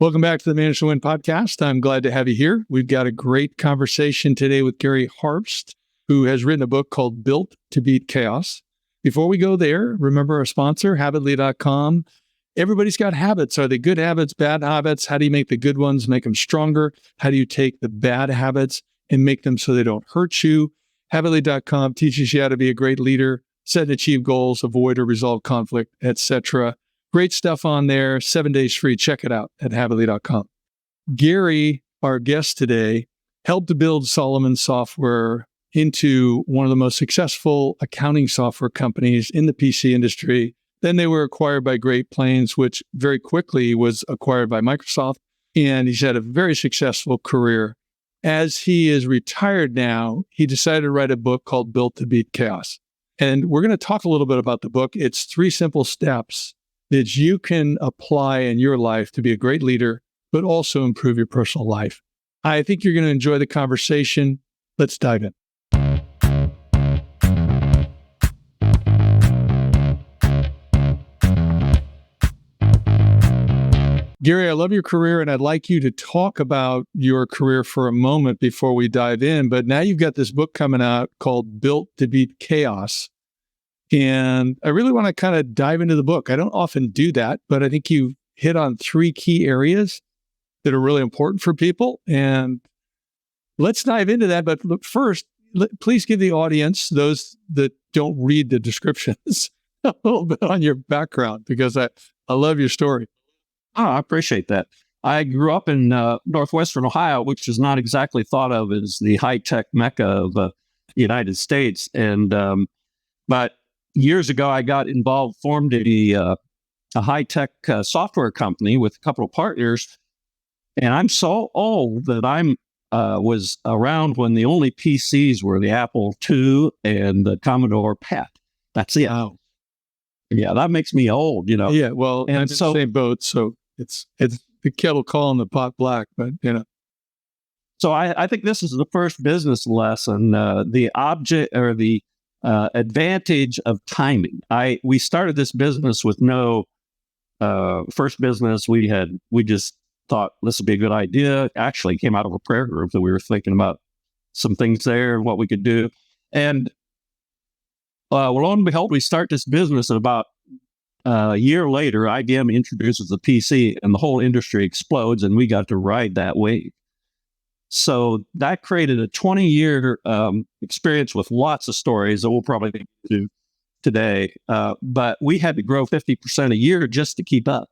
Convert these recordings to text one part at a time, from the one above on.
Welcome back to the Manage to Win podcast. I'm glad to have you here. We've got a great conversation today with Gary Harpst, who has written a book called Built to Beat Chaos. Before we go there, remember our sponsor, Habitly.com. Everybody's got habits. Are they good habits, bad habits? How do you make the good ones, make them stronger? How do you take the bad habits and make them so they don't hurt you? Habitly.com teaches you how to be a great leader, set and achieve goals, avoid or resolve conflict, etc. Great stuff on there, 7 days free. Check it out at Habitly.com. Gary, our guest today, helped to build Solomon Software into one of the most successful accounting software companies in the PC industry. Then they were acquired by Great Plains, which very quickly was acquired by Microsoft. And he's had a very successful career. As he is retired now, he decided to write a book called Built to Beat Chaos. And we're going to talk a little bit about the book. It's 3 simple steps that you can apply in your life to be a great leader, but also improve your personal life. I think you're going to enjoy the conversation. Let's dive in. Gary, I love your career, and I'd like you to talk about your career for a moment before we dive in. But now you've got this book coming out called Built to Beat Chaos. And I really want to kind of dive into the book. I don't often do that, but I think you hit on 3 key areas that are really important for people. And let's dive into that. But look, first, please give the audience, those that don't read the descriptions, a little bit on your background, because I love your story. Oh, I appreciate that. I grew up in northwestern Ohio, which is not exactly thought of as the high-tech mecca of the United States. And but years ago, I got involved, formed a high-tech software company with a couple of partners. And I'm so old that I was around when the only PCs were the Apple II and the Commodore PET. That's it. Wow. Yeah, that makes me old, you know. Yeah, well, and I'm in the same boat, so it's the kettle calling the pot black, but you know. So I think this is the first business lesson, the object or the advantage of timing. We started this business with no first business. We just thought this would be a good idea. Actually came out of a prayer group that we were thinking about some things there and what we could do. And lo and behold, we start this business, and about a year later, IBM introduces the PC and the whole industry explodes, and we got to ride that wave. So that created a 20-year experience with lots of stories that we'll probably do today. But we had to grow 50% a year just to keep up.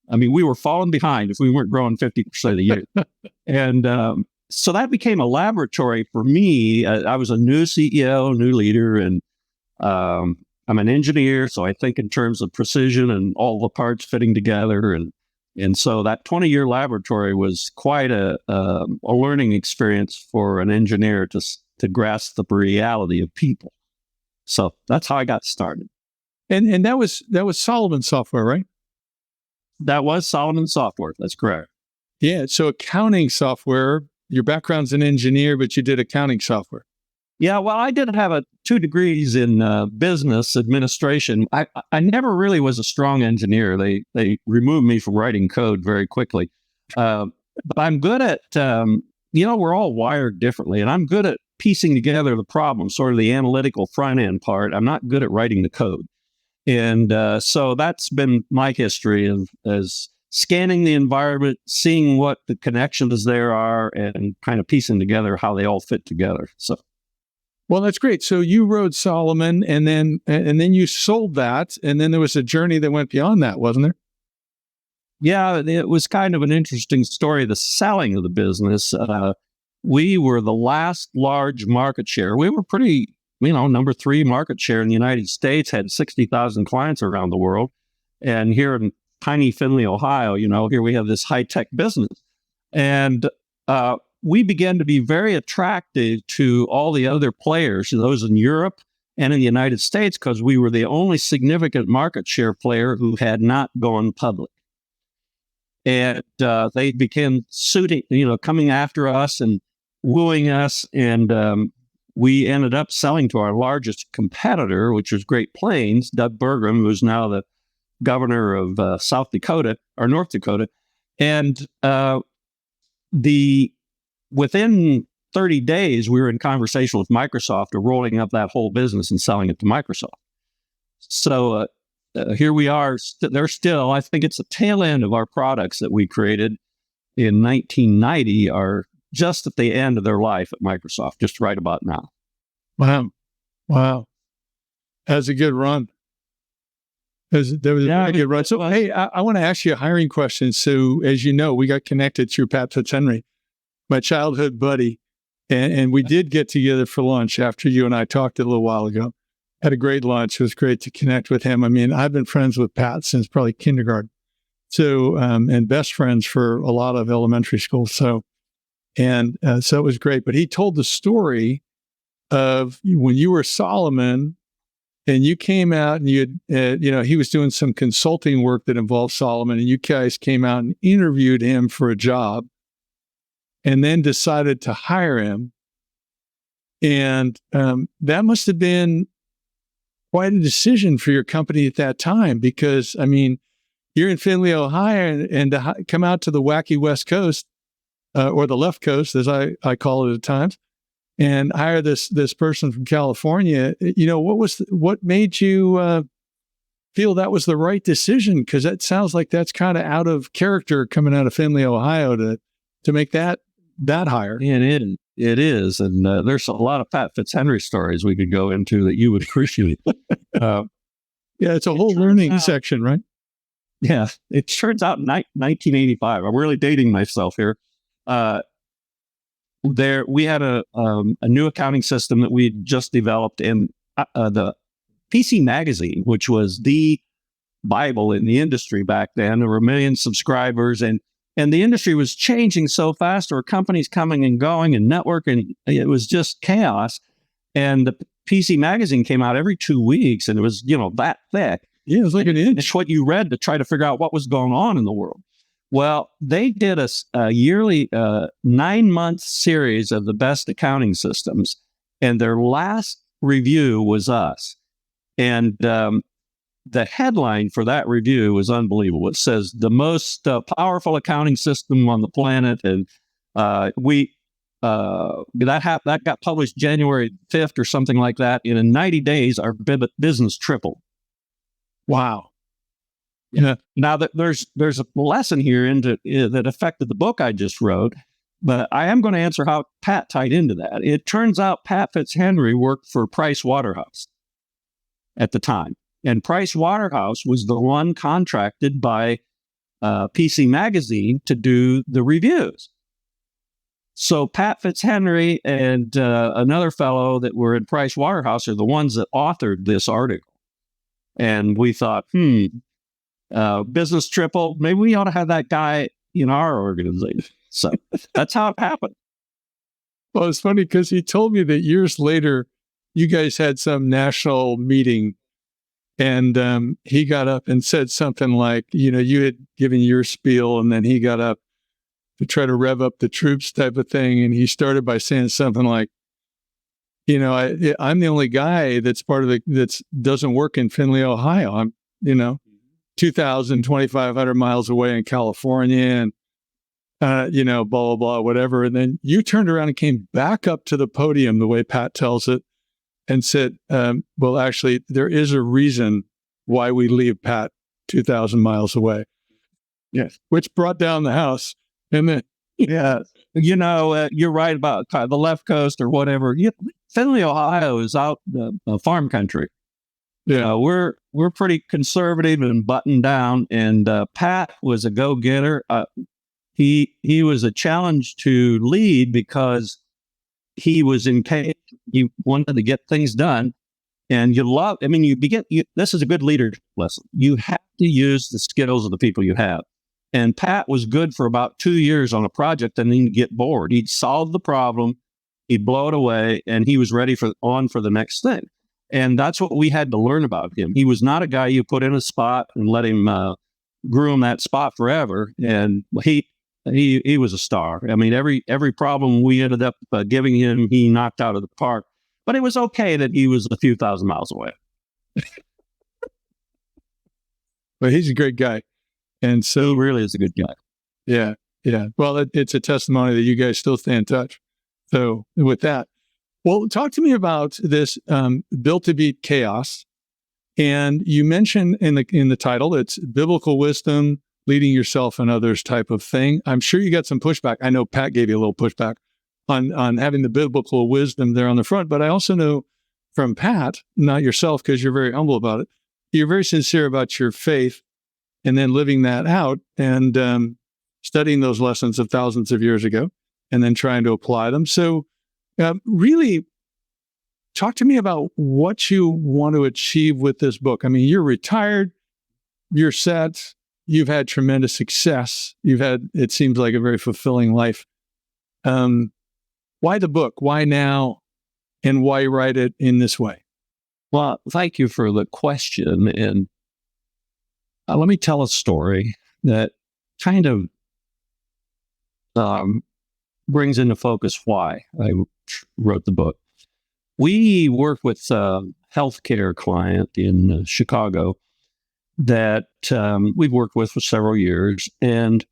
I mean, we were falling behind if we weren't growing 50% a year. And so that became a laboratory for me. I was a new CEO, new leader, and I'm an engineer, so I think in terms of precision and all the parts fitting together. And so that 20-year laboratory was quite a learning experience for an engineer to grasp the reality of people. So that's how I got started. And that was Solomon Software, right? That was Solomon Software. That's correct. Yeah. So accounting software, your background's an engineer, but you did accounting software. Yeah, well, I did have 2 degrees in business administration. I never really was a strong engineer. They removed me from writing code very quickly. But I'm good at, we're all wired differently, and I'm good at piecing together the problem, sort of the analytical front end part. I'm not good at writing the code. And so that's been my history as scanning the environment, seeing what the connections there are, and kind of piecing together how they all fit together. So. Well, that's great. So you wrote Solomon, and then you sold that, and then there was a journey that went beyond that, wasn't there? Yeah, it was kind of an interesting story, the selling of the business. We were the last large market share. We were pretty, number 3 market share in the United States, had 60,000 clients around the world. And here in tiny Findlay, Ohio, here we have this high-tech business. And we began to be very attractive to all the other players, those in Europe and in the United States, because we were the only significant market share player who had not gone public. And they began coming after us and wooing us. And we ended up selling to our largest competitor, which was Great Plains, Doug Burgum, who's now the governor of South Dakota or North Dakota. And within 30 days, we were in conversation with Microsoft of rolling up that whole business and selling it to Microsoft. So here we are. They're still, I think it's the tail end of our products that we created in 1990 are just at the end of their life at Microsoft, just right about now. Wow. That's a good run. That was a good run. So, hey, I want to ask you a hiring question. So, as you know, we got connected through Pat Fitzhenry, my childhood buddy, and we did get together for lunch after you and I talked a little while ago. Had a great lunch. It was great to connect with him. I mean, I've been friends with Pat since probably kindergarten. So, and best friends for a lot of elementary school. So it was great. But he told the story of when you were Solomon and you came out and he was doing some consulting work that involved Solomon, and you guys came out and interviewed him for a job and then decided to hire him. And that must have been quite a decision for your company at that time, because, I mean, you're in Findlay, Ohio, and to come out to the wacky West Coast, or the left coast, as I call it at times, and hire this person from California. What made you feel that was the right decision? Because that sounds like that's kind of out of character coming out of Findlay, Ohio, to make that hire. And it is. And there's a lot of Pat Fitzhenry stories we could go into that you would appreciate. Yeah, it's a whole learning section, right? Yeah, it turns out in 1985. I'm really dating myself here. We had a new accounting system that we just developed, and the PC Magazine, which was the Bible in the industry back then. There were 1 million subscribers, and the industry was changing so fast. There were companies coming and going and networking. It was just chaos. And the PC Magazine came out every 2 weeks, and it was, that thick. Yeah, it was like an inch. It's what you read to try to figure out what was going on in the world. Well, they did a yearly 9-month series of the best accounting systems, and their last review was us. And the headline for that review was unbelievable. It says the most powerful accounting system on the planet, and that got published January 5th or something like that. And in 90 days, our business tripled. Wow. Yeah. Now that there's a lesson here that affected the book I just wrote, but I am going to answer how Pat tied into that. It turns out Pat Fitzhenry worked for Price Waterhouse at the time, and Price Waterhouse was the one contracted by PC Magazine to do the reviews. So Pat Fitzhenry and another fellow that were in Price Waterhouse are the ones that authored this article. And we thought, business triple, maybe we ought to have that guy in our organization. So that's how it happened. Well, it's funny because he told me that years later, you guys had some national meeting, and he got up and said something like, you had given your spiel, and then he got up to try to rev up the troops type of thing. And he started by saying something like, I'm the only guy that's doesn't work in Findlay, Ohio. I'm, 2,000, 2,500 miles away in California, and, blah, blah, blah, whatever. And then you turned around and came back up to the podium, the way Pat tells it, and said, well, actually, there is a reason why we leave Pat 2,000 miles away. Yes. Which brought down the house. And then, yeah, you're right about the left coast or whatever. Findlay, Ohio is out farm country. Yeah, we're pretty conservative and buttoned down. And Pat was a go-getter. He was a challenge to lead because he was impatient. He wanted to get things done. And this is a good leadership lesson. You have to use the skills of the people you have. And Pat was good for about 2 years on a project and then he'd get bored. He'd solve the problem, he'd blow it away, and he was ready for the next thing. And that's what we had to learn about him. He was not a guy you put in a spot and let him groom that spot forever. And he was a star. I mean, every problem we ended up giving him, he knocked out of the park. But it was okay that he was a few thousand miles away. But he's a great guy. And so he really is a good guy. Yeah. Yeah. Well, it's a testimony that you guys still stay in touch. So with that, well, talk to me about this Built to Beat Chaos. And you mentioned in the title, it's biblical wisdom, leading yourself and others type of thing. I'm sure you got some pushback. I know Pat gave you a little pushback on having the biblical wisdom there on the front, but I also know from Pat, not yourself, because you're very humble about it, you're very sincere about your faith and then living that out and studying those lessons of thousands of years ago and then trying to apply them. So really talk to me about what you want to achieve with this book. I mean, you're retired, you're set, you've had tremendous success. You've had, it seems like, a very fulfilling life. Why the book? Why now? And why write it in this way? Well, thank you for the question. And let me tell a story that kind of brings into focus why I wrote the book. We work with a healthcare client in Chicago that we've worked with for several years. And,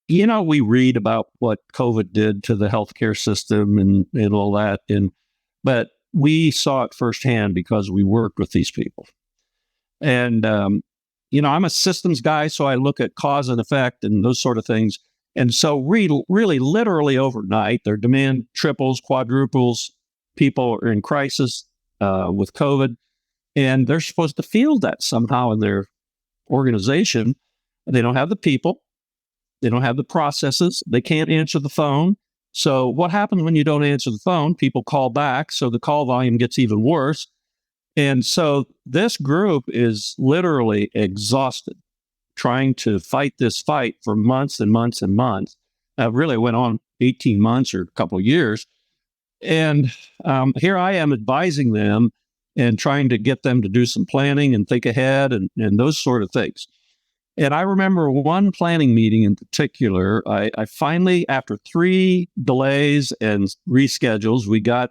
you know, we read about what COVID did to the healthcare system and all that. But we saw it firsthand because we worked with these people. And, you know, I'm a systems guy, so I look at cause and effect and those sort of things. And so really, literally overnight, their demand triples, quadruples. People are in crisis with COVID, and they're supposed to field that somehow in their organization. They don't have the people. They don't have the processes. They can't answer the phone. So what happens when you don't answer the phone? People call back, so the call volume gets even worse. And so this group is literally exhausted trying to fight this fight for months and months and months. Really went on 18 months or a couple of years. And here I am advising them and trying to get them to do some planning and think ahead and those sort of things. And I remember one planning meeting in particular, I finally, after 3 delays and reschedules, we got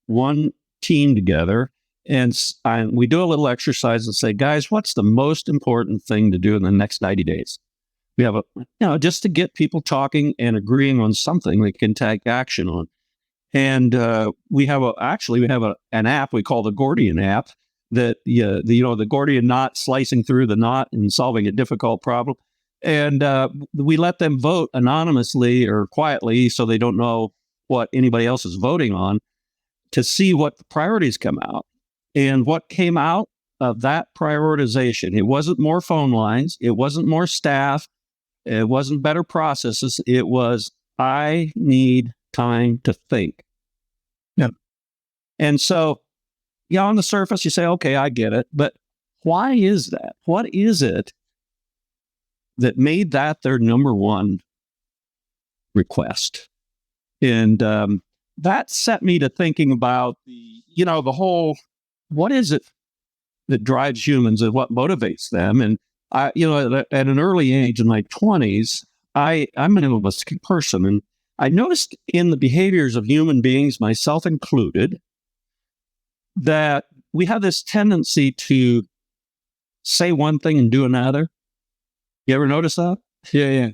one team together and we do a little exercise and say, guys, what's the most important thing to do in the next 90 days? We have just to get people talking and agreeing on something they can take action on. And we have an app we call the Gordian app that the Gordian knot, slicing through the knot and solving a difficult problem. And we let them vote anonymously or quietly so they don't know what anybody else is voting on to see what the priorities come out. And what came out of that prioritization, it wasn't more phone lines, it wasn't more staff, it wasn't better processes, it was I need time to think. Yeah. And so, on the surface, you say, okay, I get it. But why is that? What is it that made that their number one request? And that set me to thinking about the whole, what is it that drives humans and what motivates them? And I, at an early age in my 20s, I'm an animalistic person, and I noticed in the behaviors of human beings, myself included, that we have this tendency to say one thing and do another. You ever notice that? Yeah,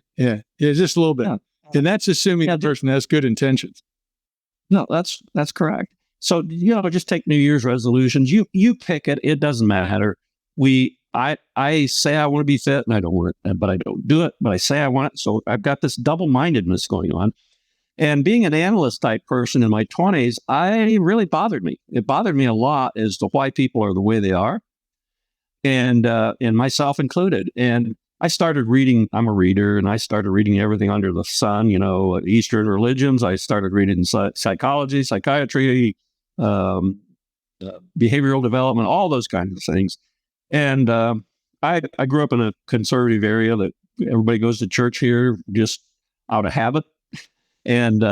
just a little bit. Yeah. And that's assuming the person has good intentions. No, that's correct. So, just take New Year's resolutions. You pick it. It doesn't matter. I say I want to be fit and I don't want it, but I don't do it, but I say I want it. So I've got this double-mindedness going on. And being an analyst type person in my 20s, it really bothered me. It bothered me a lot as to why people are the way they are, and myself included. And I started reading, I'm a reader, and I started reading everything under the sun, Eastern religions. I started reading psychology, psychiatry, behavioral development, all those kinds of things. And I grew up in a conservative area that everybody goes to church here just out of habit. And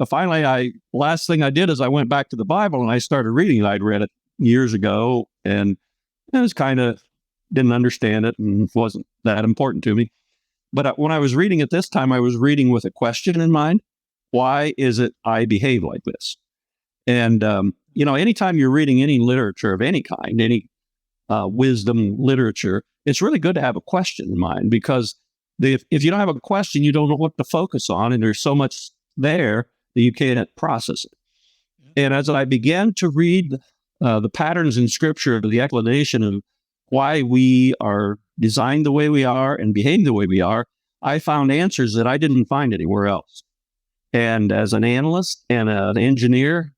finally, last thing I did is I went back to the Bible and I started reading it. I'd read it years ago and it was didn't understand it and wasn't that important to me. But when I was reading it this time, I was reading with a question in mind. Why is it I behave like this? And, anytime you're reading any literature of any kind, any wisdom literature, it's really good to have a question in mind, because If you don't have a question, you don't know what to focus on, and there's so much there that you can't process it. And as I began to read the patterns in Scripture, the explanation of why we are designed the way we are and behave the way we are, I found answers that I didn't find anywhere else. And as an analyst and an engineer,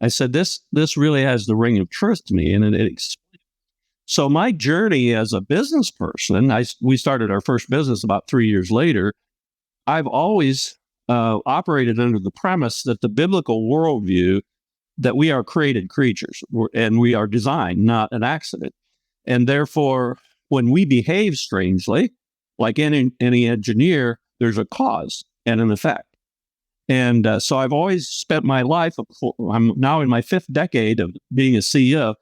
I said, this really has the ring of truth to me. And so my journey as a business person, we started our first business about 3 years later. I've always operated under the premise that the biblical worldview, that we are created creatures and we are designed, not an accident. And therefore, when we behave strangely, like any engineer, there's a cause and an effect. And so I've always spent my life, I'm now in my 5th decade of being a CEO,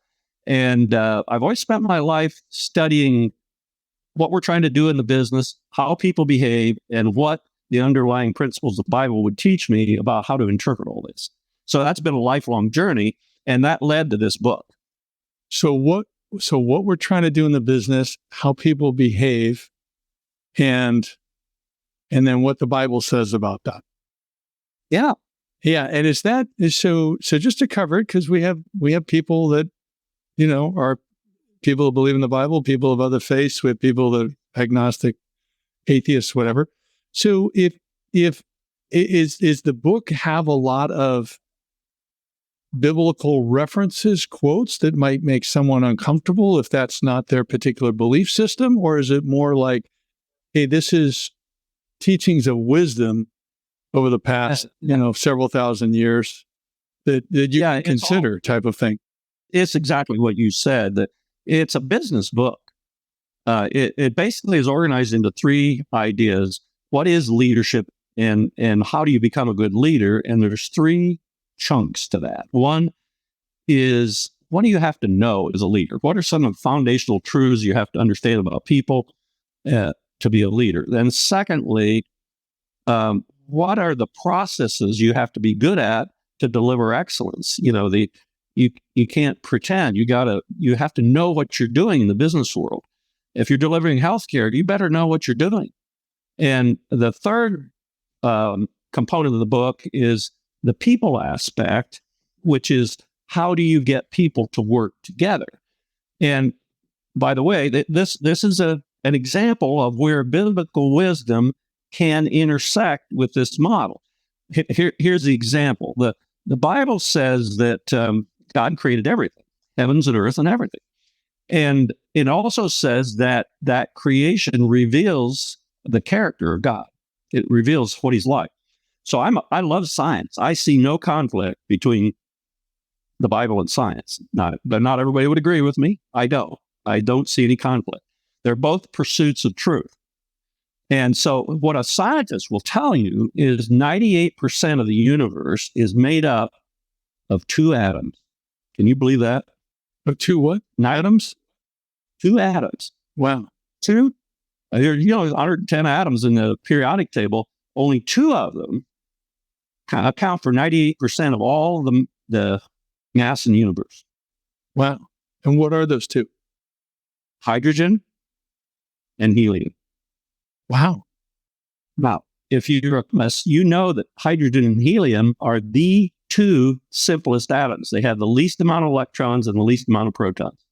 and I've always spent my life studying what we're trying to do in the business, how people behave, and what the underlying principles of the Bible would teach me about how to interpret all this. So that's been a lifelong journey, and that led to this book. So what we're trying to do in the business, how people behave, and then what the Bible says about that. Yeah. Yeah. And so just to cover it, because we have people that, are people who believe in the Bible, people of other faiths, with people that are agnostic, atheists, whatever. So if is the book have a lot of biblical references, quotes that might make someone uncomfortable if that's not their particular belief system? Or is it more like, hey, this is teachings of wisdom over the past, several thousand years that you can consider type of thing? It's exactly what you said, that it's a business book. It basically is organized into 3 ideas. What is leadership and how do you become a good leader? And there's 3 chunks to that. One is, what do you have to know as a leader? What are some of the foundational truths you have to understand about people to be a leader? Then secondly, what are the processes you have to be good at to deliver excellence? You can't pretend. You have to know what you're doing in the business world. If you're delivering healthcare, you better know what you're doing. And the third component of the book is the people aspect, which is, how do you get people to work together? And by the way, this is an example of where biblical wisdom can intersect with this model. Here's the example. The Bible says that God created everything, heavens and earth and everything. And it also says that creation reveals the character of God. It reveals what he's like. So I love science. I see no conflict between the Bible and science. Not everybody would agree with me. I don't see any conflict. They're both pursuits of truth. And so what a scientist will tell you is 98% of the universe is made up of 2 atoms. Can you believe that? Of 2 what? Atoms? 2 atoms. Wow. 2? There's 110 atoms in the periodic table. Only 2 of them account for 98% of all the mass in the universe. Wow. And what are those 2? Hydrogen and helium. Wow. Now, if you're a chemist, you know that hydrogen and helium are the 2 simplest atoms. They have the least amount of electrons and the least amount of protons.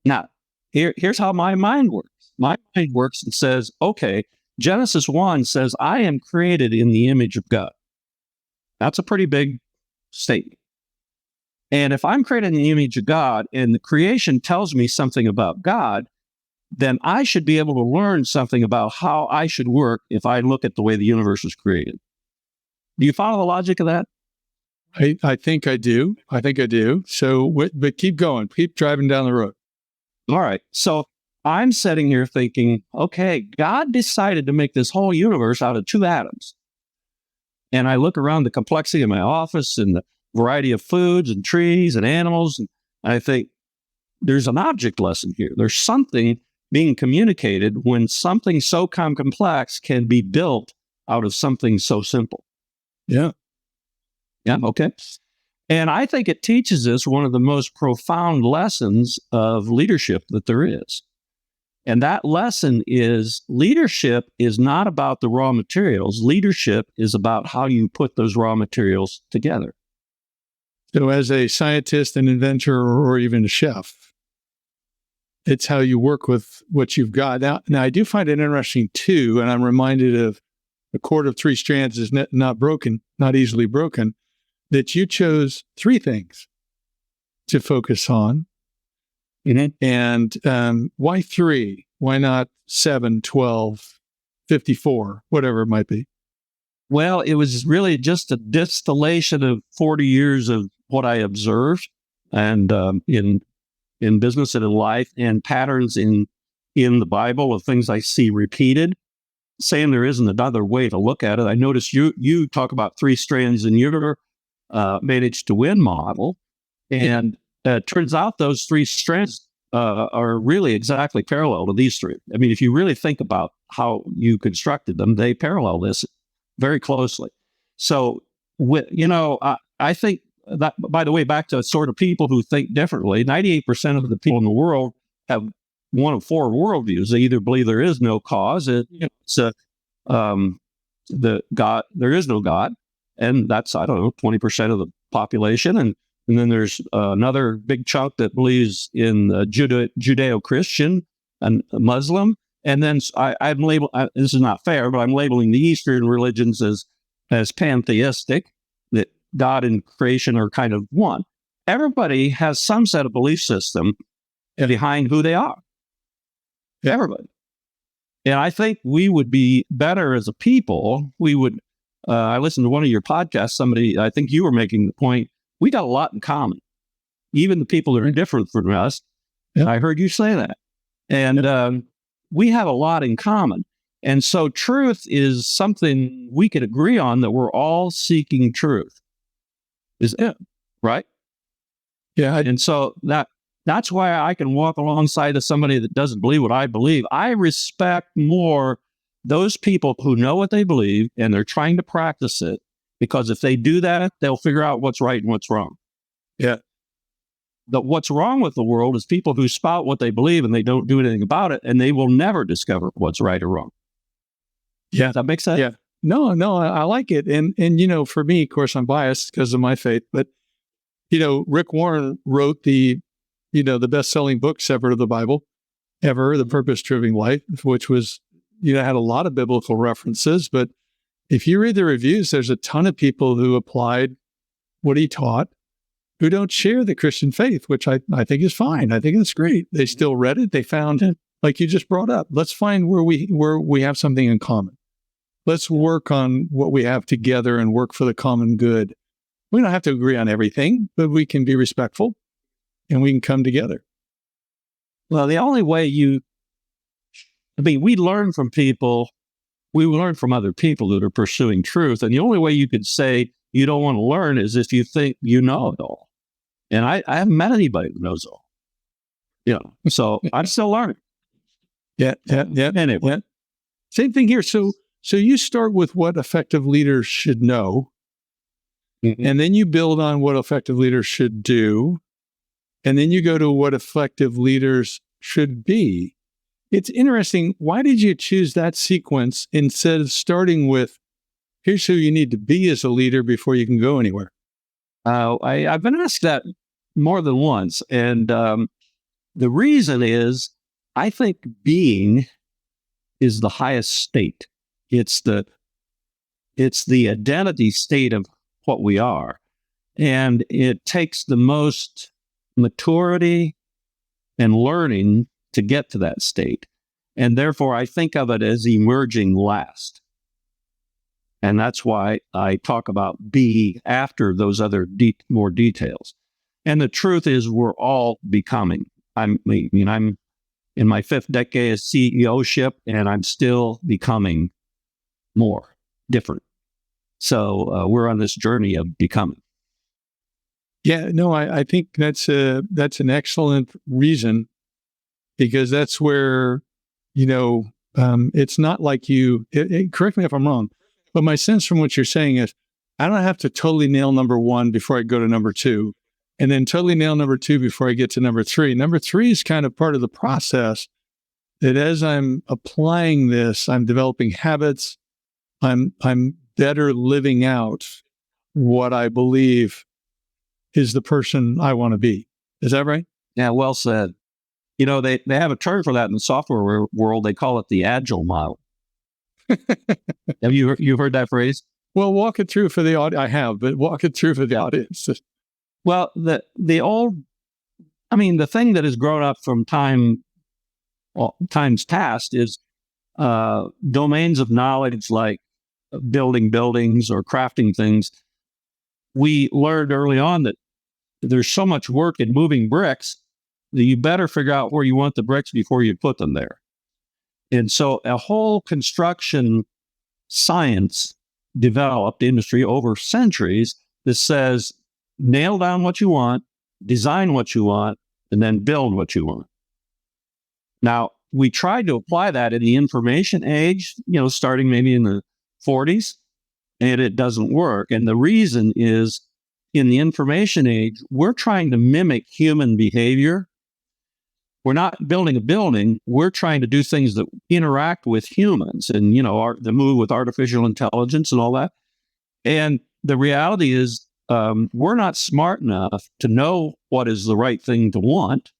Now, here's how my mind works. My mind works and says, okay, Genesis 1 says, I am created in the image of God. That's a pretty big statement. And if I'm created in the image of God and the creation tells me something about God, then I should be able to learn something about how I should work if I look at the way the universe was created. Do you follow the logic of that? I think I do. So, but keep going. Keep driving down the road. All right. So I'm sitting here thinking, okay, God decided to make this whole universe out of 2 atoms. And I look around the complexity of my office and the variety of foods and trees and animals, and I think there's an object lesson here. There's something being communicated when something so complex can be built out of something so simple. Yeah. Yeah. Okay. And I think it teaches us one of the most profound lessons of leadership that there is. And that lesson is leadership is not about the raw materials. Leadership is about how you put those raw materials together. So as a scientist, an inventor, or even a chef, it's how you work with what you've got. Now I do find it interesting too, and I'm reminded of a cord of three strands is not broken, not easily broken, that you chose three things to focus on. And why three? Why not 7, 12, 54, whatever it might be? Well, it was really just a distillation of 40 years of what I observed and in business and in life, and patterns in the Bible of things I see repeated. Saying there isn't another way to look at it. I noticed you talk about three strands in your Manage to Win model, and it turns out those three strands are really exactly parallel to these three. I mean, if you really think about how you constructed them, they parallel this very closely. So, I think that, by the way, back to sort of people who think differently, 98% of the people in the world have one of four worldviews. They either believe there is no cause, the God, there is no God, and that's, I don't know, 20% of the population, and then there's another big chunk that believes in Judeo-Christian and Muslim, and then I'm labeled. This is not fair, but I'm labeling the Eastern religions as pantheistic, that God and creation are kind of one. Everybody has some set of belief system behind who they are. Everybody. And I think we would be better as a people. We would, I listened to one of your podcasts, I think you were making the point, we got a lot in common. Even the people that are different from us, I heard you say that. And we have a lot in common. And so truth is something we could agree on, that we're all seeking truth. Is it, right? Yeah. And so that's why I can walk alongside of somebody that doesn't believe what I believe. I respect more those people who know what they believe and they're trying to practice it, because if they do that, they'll figure out what's right and what's wrong. Yeah. What's wrong with the world is people who spout what they believe and they don't do anything about it, and they will never discover what's right or wrong. Yeah. Does that make sense? Yeah. No, I like it. And for me, of course, I'm biased because of my faith, but, Rick Warren wrote the best-selling book ever of the Bible, The Purpose-Driven Life, which was, had a lot of biblical references. But if you read the reviews, there's a ton of people who applied what he taught who don't share the Christian faith, which I think is fine. I think it's great. They still read it. They found, like you just brought up, let's find where we have something in common. Let's work on what we have together and work for the common good. We don't have to agree on everything, but we can be respectful and we can come together. Well, the only way we learn from people, we learn from other people that are pursuing truth. And the only way you could say you don't want to learn is if you think you know it all. And I haven't met anybody who knows all. So I'm still learning. Yeah. Anyway. Yeah. Same thing here. So you start with what effective leaders should know, and then you build on what effective leaders should do, and then you go to what effective leaders should be. It's interesting. Why did you choose that sequence instead of starting with, here's who you need to be as a leader before you can go anywhere? I've been asked that more than once. And the reason is, I think being is the highest state. It's the identity state of what we are. And it takes the most maturity and learning to get to that state. And therefore, I think of it as emerging last. And that's why I talk about be after those other more details. And the truth is, we're all becoming. I'm in my 5th decade of CEO-ship, and I'm still becoming more different. So we're on this journey of becoming. Yeah, no, I think that's an excellent reason, because that's where, it's not like correct me if I'm wrong, but my sense from what you're saying is, I don't have to totally nail number 1 before I go to number 2, and then totally nail number 2 before I get to number 3. Number 3 is kind of part of the process, that as I'm applying this, I'm developing habits. I'm better living out what I believe is the person I want to be. Is that right? Yeah, well said. You know, they have a term for that in the software world. They call it the agile model. Have you heard that phrase? Well, walk it through for the audience. I have, but walk it through for the audience. Well, the thing that has grown up from times past is domains of knowledge like building buildings or crafting things. We learned early on that there's so much work in moving bricks that you better figure out where you want the bricks before you put them there. And so a whole construction science developed industry over centuries that says, nail down what you want, design what you want, and then build what you want. Now, we tried to apply that in the information age, starting maybe in the 40s, and it doesn't work. And the reason is in the information age, we're trying to mimic human behavior. We're not building a building. We're trying to do things that interact with humans and, the move with artificial intelligence and all that. And the reality is we're not smart enough to know what is the right thing to want,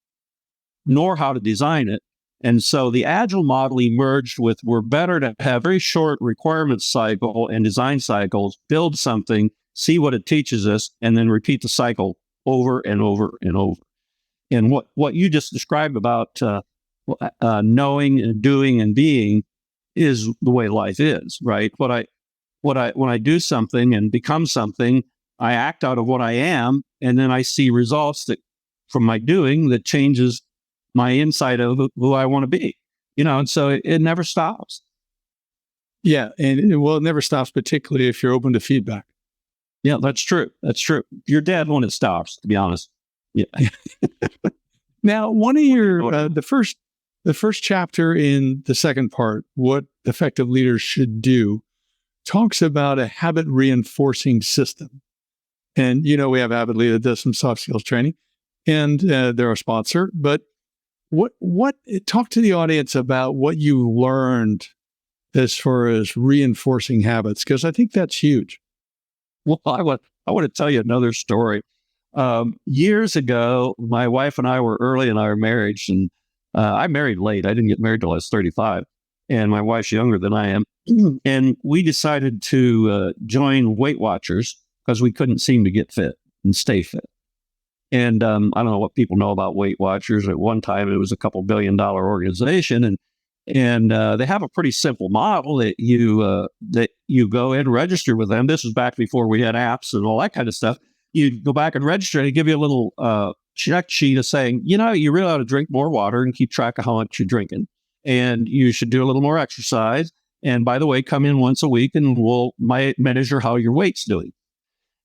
nor how to design it. And so the agile model emerged with we're better to have very short requirement cycle and design cycles, build something, see what it teaches us, and then repeat the cycle over and over and over. And what you just described about knowing and doing and being is the way life is, right? When I do something and become something, I act out of what I am, and then I see results that from my doing that changes my insight of who I want to be, and so it never stops. Yeah. And it never stops, particularly if you're open to feedback. Yeah, that's true. That's true. You're dead when it stops, to be honest. Yeah. Now, one of your, the first chapter in the second part, what effective leaders should do, talks about a habit reinforcing system. And, we have Habit Lead that does some soft skills training, and they're a sponsor, but talk to the audience about what you learned as far as reinforcing habits, because I think that's huge. Well, I want to tell you another story. Years ago, my wife and I were early in our marriage, and I married late. I didn't get married till I was 35, and my wife's younger than I am. And we decided to join Weight Watchers because we couldn't seem to get fit and stay fit. And I don't know what people know about Weight Watchers. At one time, it was a couple $1 billion organization, and they have a pretty simple model that you go and register with them. This was back before we had apps and all that kind of stuff. You go back and register, and they give you a little check sheet of saying, you really ought to drink more water and keep track of how much you're drinking, and you should do a little more exercise. And by the way, come in once a week, and we'll measure how your weight's doing.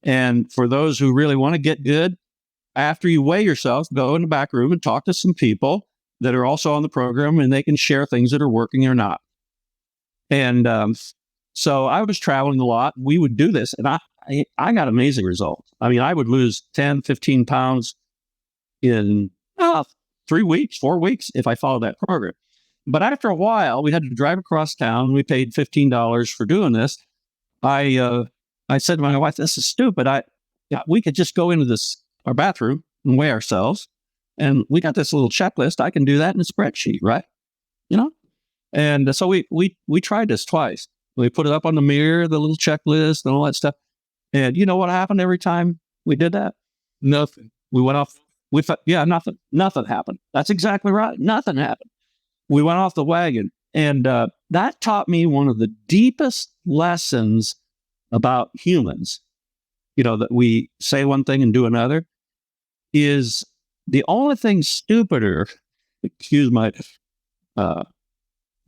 And for those who really want to get good, after you weigh yourself, go in the back room and talk to some people that are also on the program, and they can share things that are working or not. And so I was traveling a lot. We would do this, and I got amazing results. I mean, I would lose 10, 15 pounds in 3 weeks, 4 weeks if I followed that program. But after a while, we had to drive across town. We paid $15 for doing this. I said to my wife, "This is stupid. We could just go into our bathroom and weigh ourselves. And we got this little checklist. I can do that in a spreadsheet, right? And so we tried this twice. We put it up on the mirror, the little checklist and all that stuff. And you know what happened every time we did that? Nothing. We went off. Nothing. Nothing happened. That's exactly right. Nothing happened. We went off the wagon. And that taught me one of the deepest lessons about humans, that we say one thing and do another, is the only thing stupider, excuse my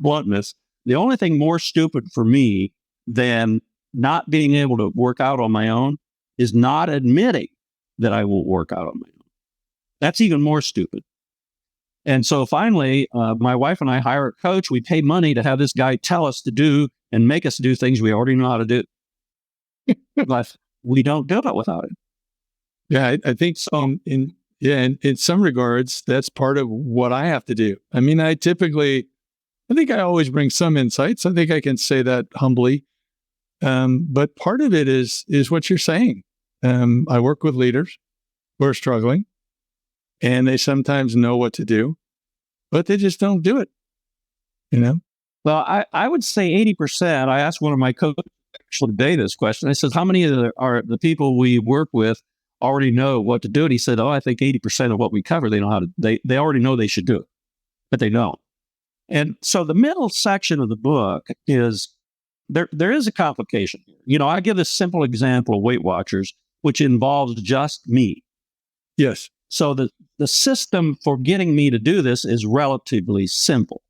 bluntness, the only thing more stupid for me than not being able to work out on my own is not admitting that I won't work out on my own. That's even more stupid. And so finally, my wife and I hire a coach. We pay money to have this guy tell us to do and make us do things we already know how to do. But we don't do it without it. Yeah, I think so. In some regards, that's part of what I have to do. I mean, I typically I think I always bring some insights. I think I can say that humbly. But part of it is what you're saying. I work with leaders who are struggling, and they sometimes know what to do, but they just don't do it. Well, I would say 80%. I asked one of my coaches actually today this question. I said, how many of the people we work with already know what to do? And he said, I think 80% of what we cover, they know how to, they already know they should do it, but they don't. And so the middle section of the book is, there is a complication here. I give this simple example of Weight Watchers, which involves just me. Yes. So the system for getting me to do this is relatively simple.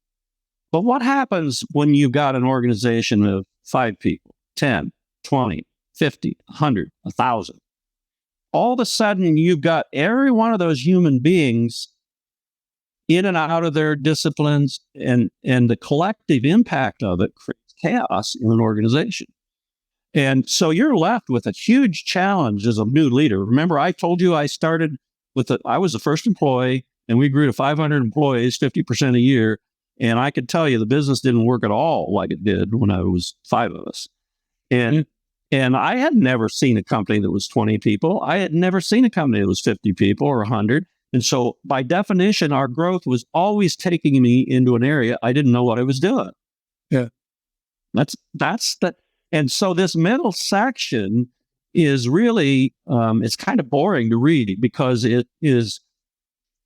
But what happens when you've got an organization of 5 people, 10, 20, 50, 100, 1,000? All of a sudden, you've got every one of those human beings in and out of their disciplines, and the collective impact of it creates chaos in an organization. And so you're left with a huge challenge as a new leader. Remember, I told you I started I was the first employee, and we grew to 500 employees, 50% a year. And I could tell you the business didn't work at all like it did when I was 5 of us. And I had never seen a company that was 20 people. I had never seen a company that was 50 people or 100. And so by definition, our growth was always taking me into an area I didn't know what I was doing. Yeah. And so this middle section is really, it's kind of boring to read because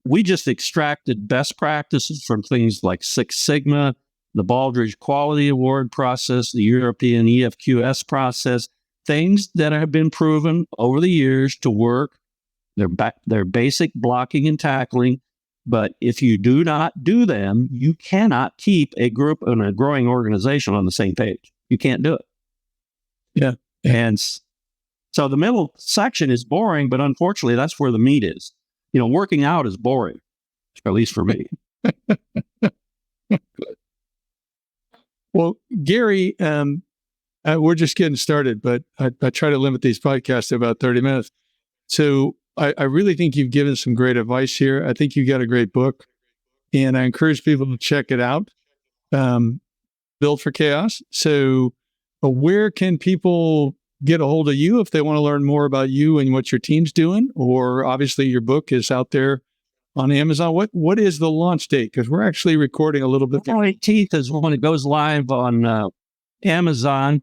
we just extracted best practices from things like Six Sigma, the Baldrige Quality Award process, the European EFQS process, things that have been proven over the years to work. They're basic blocking and tackling, but if you do not do them, you cannot keep a group and a growing organization on the same page. You can't do it. Yeah. And so the middle section is boring, but unfortunately, that's where the meat is. Working out is boring, at least for me. Good. Well, Gary, we're just getting started, but I try to limit these podcasts to about 30 minutes. So I really think you've given some great advice here. I think you got a great book, and I encourage people to check it out. Built for Chaos. So where can people get a hold of you if they want to learn more about you and what your team's doing? Or obviously your book is out there on Amazon. What is the launch date? Because we're actually recording a little bit. April 18th is when it goes live on Amazon.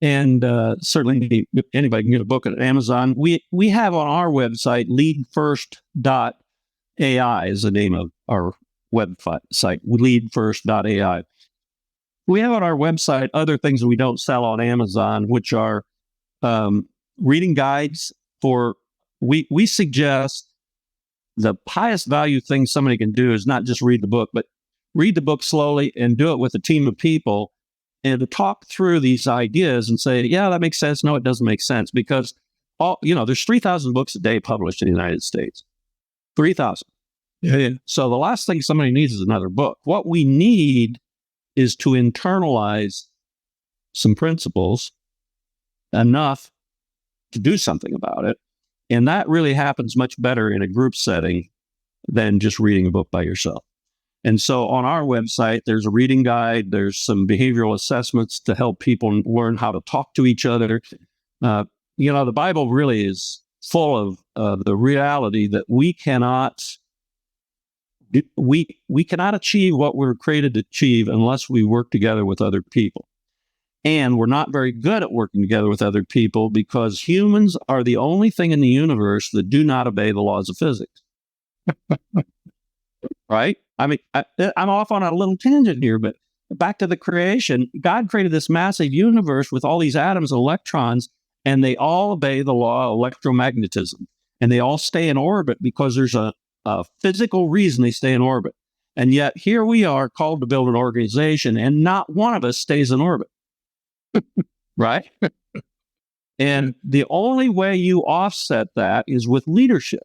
And certainly anybody can get a book at Amazon. We have on our website, LeadFirst.ai is the name of our website, LeadFirst.ai. We have on our website other things that we don't sell on Amazon, which are reading guides we suggest the highest value thing somebody can do is not just read the book, but read the book slowly and do it with a team of people and to talk through these ideas and say, yeah, that makes sense. No, it doesn't make sense, because there's 3,000 books a day published in the United States. 3,000. Yeah. So the last thing somebody needs is another book. What we need is to internalize some principles enough to do something about it. And that really happens much better in a group setting than just reading a book by yourself. And so on our website, there's a reading guide. There's some behavioral assessments to help people learn how to talk to each other. The Bible really is full of the reality that we cannot achieve what we're created to achieve unless we work together with other people. And we're not very good at working together with other people because humans are the only thing in the universe that do not obey the laws of physics. Right? I mean, I'm off on a little tangent here, but back to the creation, God created this massive universe with all these atoms and electrons, and they all obey the law of electromagnetism. And they all stay in orbit because there's a physical reason they stay in orbit. And yet here we are called to build an organization, and not one of us stays in orbit. Right? And the only way you offset that is with leadership.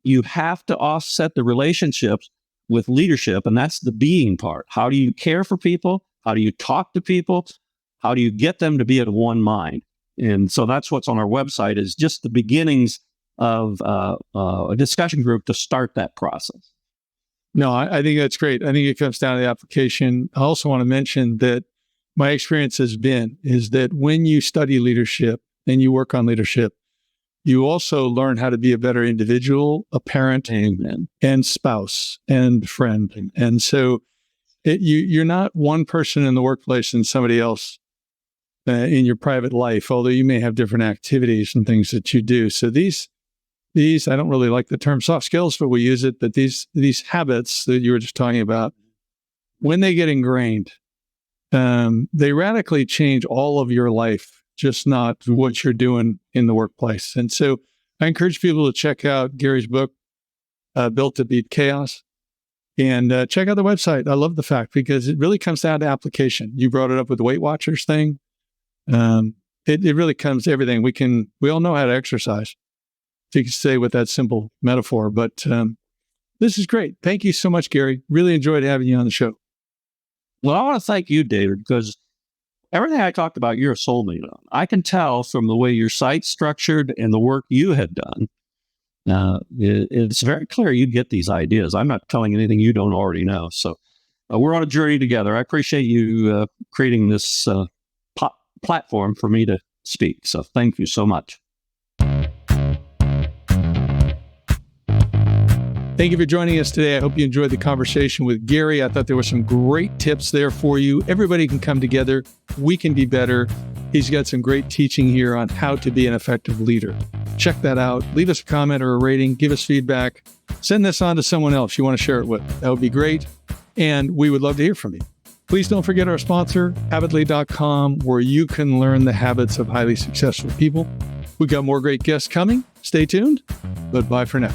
You have to offset the relationships with leadership, and that's the being part. How do you care for people? How do you talk to people? How do you get them to be of one mind? And so that's what's on our website, is just the beginnings of a discussion group to start that process. No, I think that's great. I think it comes down to the application. I also want to mention that my experience is that when you study leadership and you work on leadership, you also learn how to be a better individual, a parent, Amen. and spouse and friend. And so you're not one person in the workplace and somebody else in your private life, although you may have different activities and things that you do. So these, I don't really like the term soft skills, but we use it, but these habits that you were just talking about, when they get ingrained, they radically change all of your life, just not what you're doing in the workplace. And so I encourage people to check out Gary's book, Built to Beat Chaos, and check out the website. I love the fact because it really comes down to application. You brought it up with the Weight Watchers thing. It really comes to everything. We all know how to exercise, if you could say with that simple metaphor, but this is great. Thank you so much, Gary. Really enjoyed having you on the show. Well, I want to thank you, David, because everything I talked about, you're a soulmate on. I can tell from the way your site's structured and the work you had done. It's very clear you get these ideas. I'm not telling anything you don't already know. So we're on a journey together. I appreciate you creating this platform for me to speak. So thank you so much. Thank you for joining us today. I hope you enjoyed the conversation with Gary. I thought there were some great tips there for you. Everybody can come together. We can be better. He's got some great teaching here on how to be an effective leader. Check that out. Leave us a comment or a rating. Give us feedback. Send this on to someone else you want to share it with. That would be great. And we would love to hear from you. Please don't forget our sponsor, habitly.com, where you can learn the habits of highly successful people. We've got more great guests coming. Stay tuned, but bye for now.